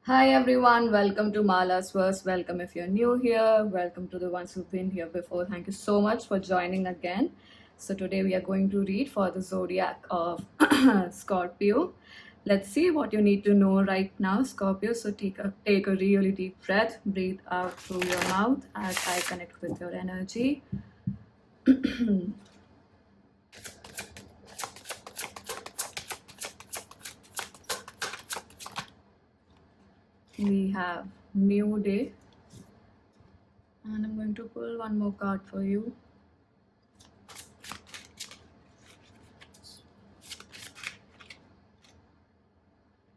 Hi everyone, welcome to Mala's Verse. Welcome if you're new here. Welcome to the ones who've been here before. Thank you so much for joining again. So today we are going to read for the zodiac of Scorpio. Let's see what you need to know right now, Scorpio. So take a really deep breath, breathe out through your mouth as I connect with your energy. We have new day, and I'm going to pull one more card for you.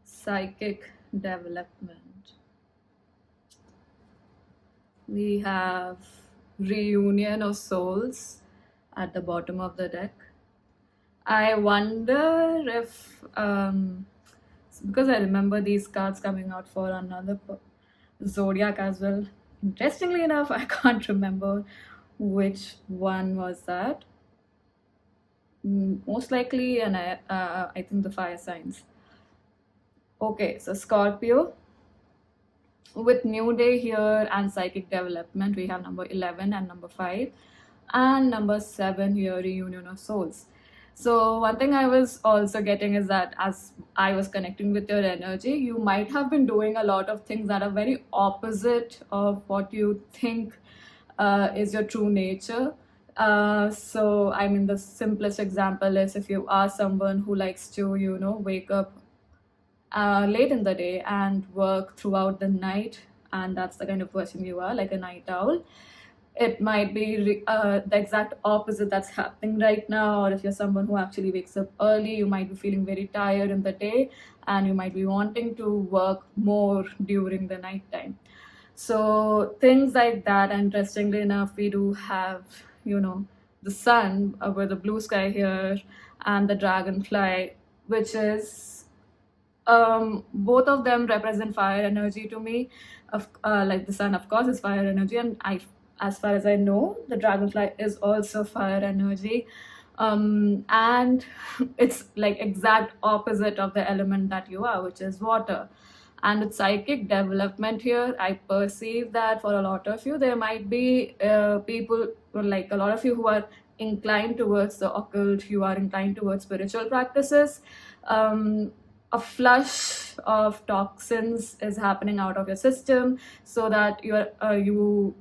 Psychic development. We have reunion of souls at the bottom of the deck. I wonder if because I remember these cards coming out for another zodiac as well. Interestingly enough, I can't remember which one was that. Most likely, and I think the fire signs. Okay, so Scorpio, with new day here and psychic development, we have number 11 and number 5, and number 7 here, reunion of souls. So one thing I was also getting is that as I was connecting with your energy, you might have been doing a lot of things that are very opposite of what you think is your true nature. So I mean, the simplest example is if you are someone who likes to wake up late in the day and work throughout the night, and that's the kind of person you are, like a night owl. It might be the exact opposite that's happening right now. Or if you're someone who actually wakes up early, you might be feeling very tired in the day and you might be wanting to work more during the night time. So things like that. Interestingly enough, we do have the sun with the blue sky here, and the dragonfly, which is both of them represent fire energy to me. Like the sun, of course, is fire energy, and as far as I know, the dragonfly is also fire energy. And it's like exact opposite of the element that you are, which is water. And with psychic development here, I perceive that for a lot of you, there might be people, like a lot of you, who are inclined towards the occult. You are inclined towards spiritual practices. A flush of toxins is happening out of your system, so that you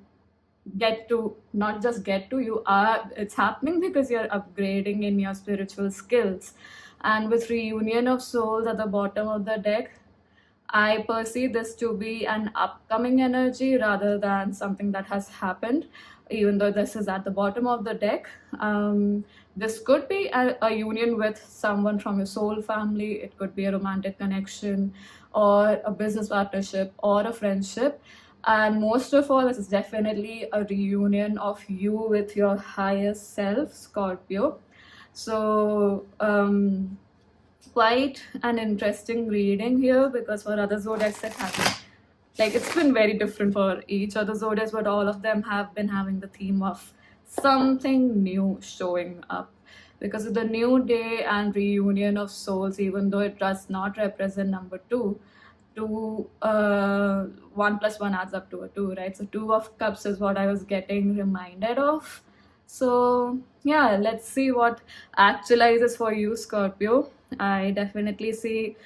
get to, not just get to, you are, it's happening because you're upgrading in your spiritual skills. And with reunion of souls at the bottom of the deck, I perceive this to be an upcoming energy rather than something that has happened, even though this is at the bottom of the deck. This could be a union with someone from your soul family, it could be a romantic connection, or a business partnership, or a friendship. And most of all, this is definitely a reunion of you with your highest self, Scorpio. So, quite an interesting reading here, because for other zodiacs that happen, like, it's been very different for each other zodiacs, but all of them have been having the theme of something new showing up. Because of the new day and reunion of souls, even though it does not represent number two, 1 plus 1 adds up to a 2, right? So 2 of cups is what I was getting reminded of. So yeah, let's see what actualizes for you, Scorpio. I definitely see,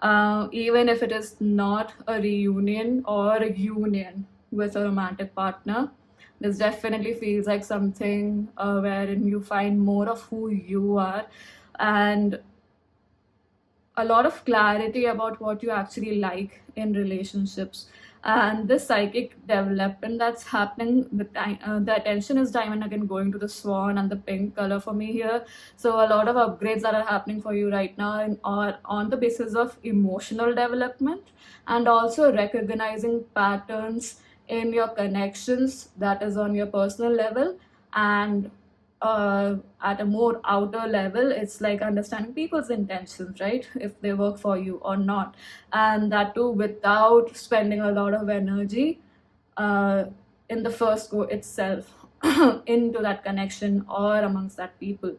even if it is not a reunion or a union with a romantic partner, this definitely feels like something wherein you find more of who you are, and a lot of clarity about what you actually like in relationships. And this psychic development that's happening, the attention is diamond again, going to the swan and the pink color for me here. So a lot of upgrades that are happening for you right now are on the basis of emotional development, and also recognizing patterns in your connections, that is on your personal level. And at a more outer level, it's like understanding people's intentions, right? If they work for you or not. And that too without spending a lot of energy uh, in the first go itself into that connection or amongst that people.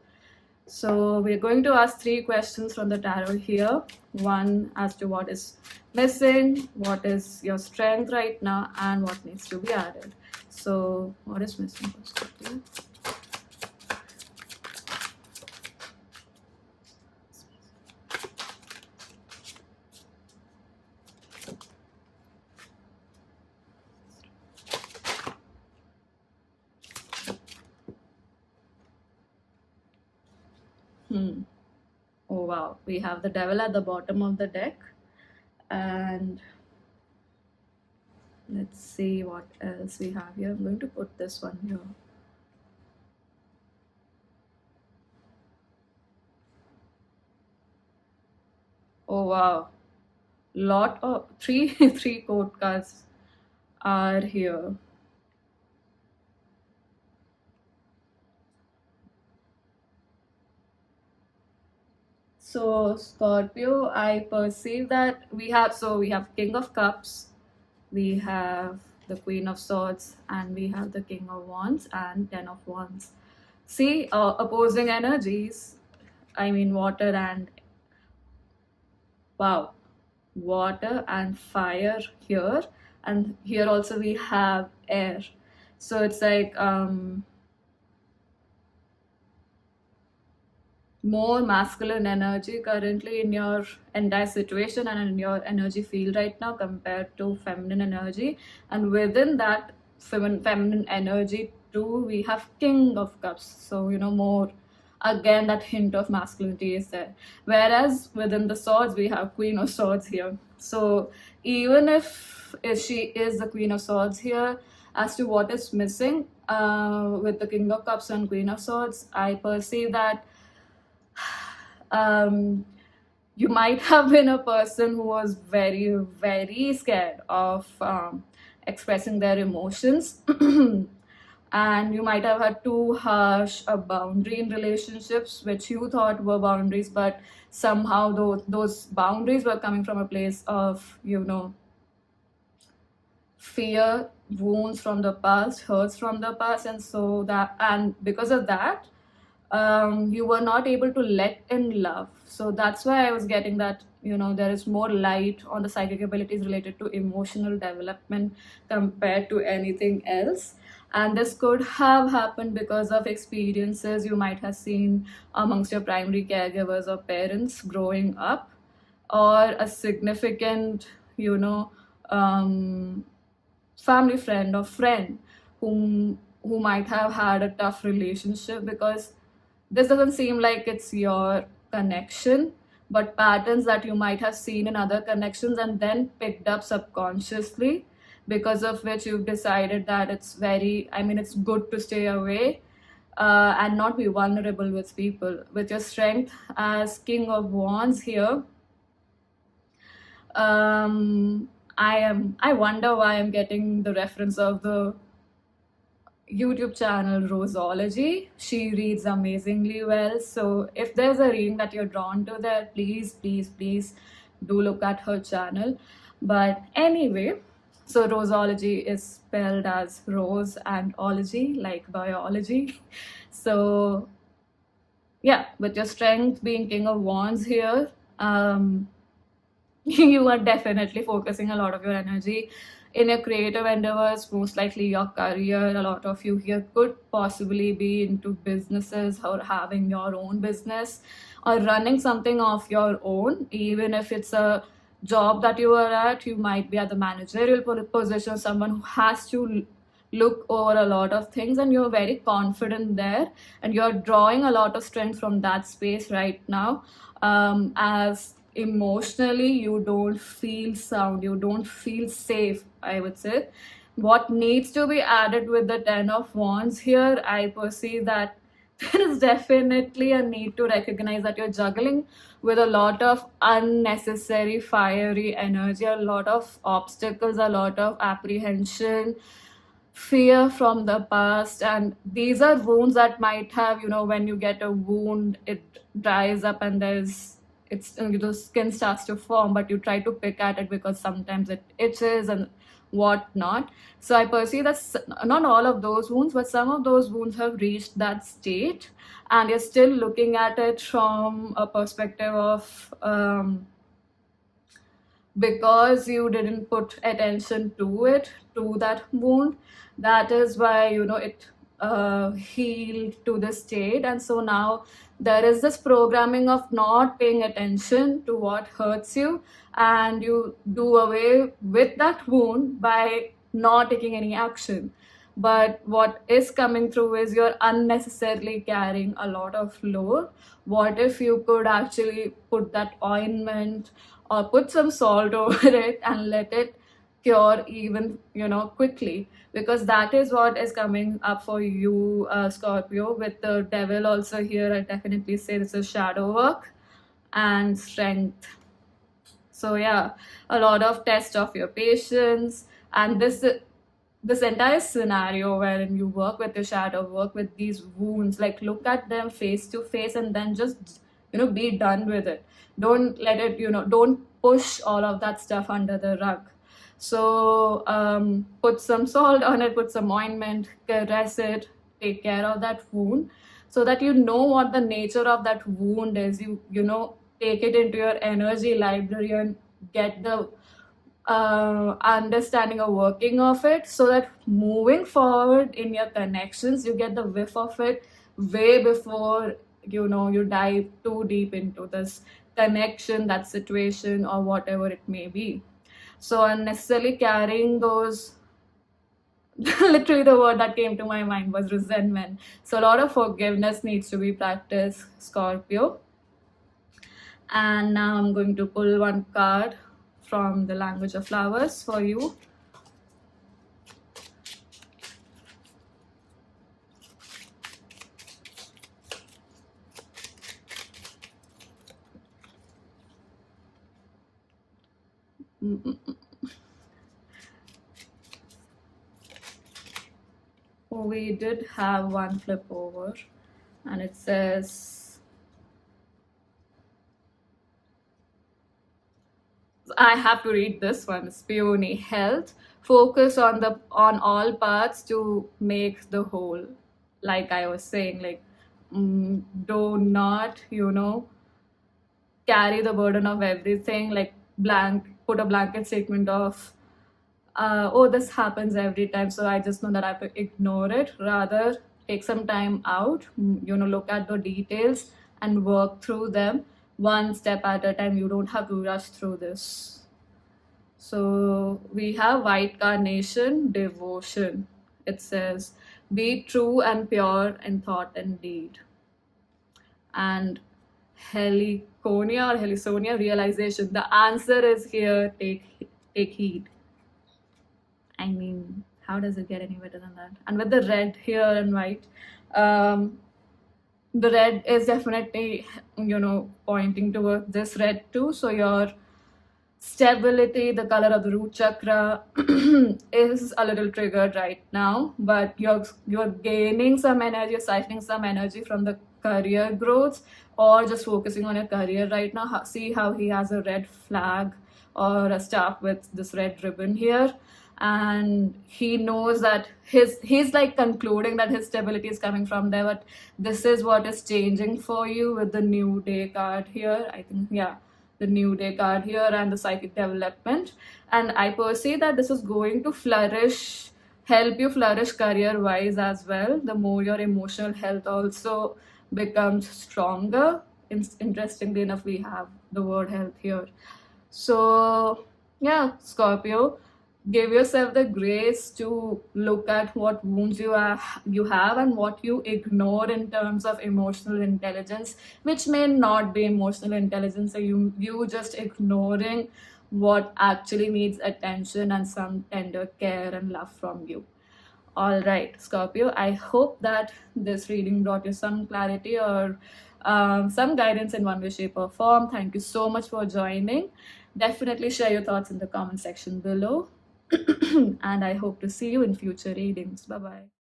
So we're going to ask 3 questions from the tarot here. One as to what is missing, what is your strength right now, and what needs to be added. So what is missing for Scorpio? Oh wow, we have the devil at the bottom of the deck, and let's see what else we have here. I'm going to put this one here. Oh wow, lot of three court cards are here. So Scorpio, I perceive that we have King of Cups, we have the Queen of Swords, and we have the King of Wands and Ten of Wands. See, opposing energies. I mean, water and fire here, and here also we have air. So it's like more masculine energy currently in your entire situation and in your energy field right now compared to feminine energy. And within that feminine energy too, we have King of Cups. So, more again, that hint of masculinity is there. Whereas within the swords, we have Queen of Swords here. So even if she is the Queen of Swords here, as to what is missing with the King of Cups and Queen of Swords, I perceive that you might have been a person who was very, very scared of expressing their emotions. And you might have had too harsh a boundary in relationships, which you thought were boundaries, but somehow those boundaries were coming from a place of, fear, wounds from the past, hurts from the past, and because of that, you were not able to let in love. So that's why I was getting that, there is more light on the psychic abilities related to emotional development compared to anything else. And this could have happened because of experiences you might have seen amongst your primary caregivers or parents growing up, or a significant, family friend or friend who might have had a tough relationship, because this doesn't seem like it's your connection, but patterns that you might have seen in other connections and then picked up subconsciously, because of which you've decided that it's good to stay away and not be vulnerable with people. With your strength as King of Wands here, I wonder why I'm getting the reference of the YouTube channel Rosology. She reads amazingly well. So if there's a reading that you're drawn to there, please, please, please do look at her channel. But anyway, so Rosology is spelled as rose and ology, like biology. So yeah, with your strength being King of Wands here, you are definitely focusing a lot of your energy in your creative endeavors, most likely your career. A lot of you here could possibly be into businesses or having your own business or running something of your own. Even if it's a job that you are at, you might be at the managerial position, someone who has to look over a lot of things, and you're very confident there, and you're drawing a lot of strength from that space right now. As emotionally you don't feel sound, you don't feel safe, I would say. What needs to be added with the Ten of Wands here, I perceive that there is definitely a need to recognize that you're juggling with a lot of unnecessary fiery energy, a lot of obstacles, a lot of apprehension, fear from the past. And these are wounds that might have, when you get a wound, it dries up and it's the skin starts to form, but you try to pick at it because sometimes it itches and whatnot. So I perceive that not all of those wounds, but some of those wounds have reached that state, and you're still looking at it from a perspective of because you didn't put attention to it, to that wound. That is why, it healed to the state. And so now there is this programming of not paying attention to what hurts you, and you do away with that wound by not taking any action. But what is coming through is you're unnecessarily carrying a lot of load. What if you could actually put that ointment or put some salt over it and let it cure even, quickly? Because that is what is coming up for you, Scorpio. With the devil also here, I definitely say this is shadow work and strength. So yeah, a lot of test of your patience, and this entire scenario wherein you work with your shadow, work with these wounds, like look at them face to face and then just be done with it. Don't let it, don't push all of that stuff under the rug. So put some salt on it, put some ointment, caress it, take care of that wound, so that you know what the nature of that wound is. You take it into your energy library and get the understanding or working of it, so that moving forward in your connections you get the whiff of it way before you dive too deep into this connection, that situation, or whatever it may be. So unnecessarily carrying those literally the word that came to my mind was resentment. So a lot of forgiveness needs to be practiced, Scorpio. And now I'm going to pull one card from the language of flowers for you. We did have one flip over, and it says, I have to read this one. It's Peony. Health. Focus on all parts to make the whole. Like I was saying, like do not, carry the burden of everything. Like put a blanket statement of oh, this happens every time, so I just know that I have to ignore it. Rather, take some time out, look at the details and work through them one step at a time. You don't have to rush through this. So we have white carnation, devotion. It says, be true and pure in thought and deed. And heliconia or helisonia, realization. The answer is here, take heed. I mean, how does it get any better than that? And with the red here and white, the red is definitely, pointing towards this red too. So your stability, the color of the root chakra, is a little triggered right now, but you're gaining some energy, you're siphoning some energy from the career growth, or just focusing on your career right now. See how he has a red flag or a staff with this red ribbon here, and he knows that he's like concluding that his stability is coming from there. But this is what is changing for you with the new day card here, I think. Yeah, the new day card here and the psychic development. And I perceive that this is going to help you flourish career wise as well. The more your emotional health also becomes stronger. Interestingly enough, we have the word health here. So yeah, Scorpio, give yourself the grace to look at what wounds you have and what you ignore in terms of emotional intelligence, which may not be emotional intelligence. So you just ignoring what actually needs attention and some tender care and love from you. All right, Scorpio, I hope that this reading brought you some clarity or some guidance in one way, shape, or form. Thank you so much for joining. Definitely share your thoughts in the comment section below. And I hope to see you in future readings. Bye bye.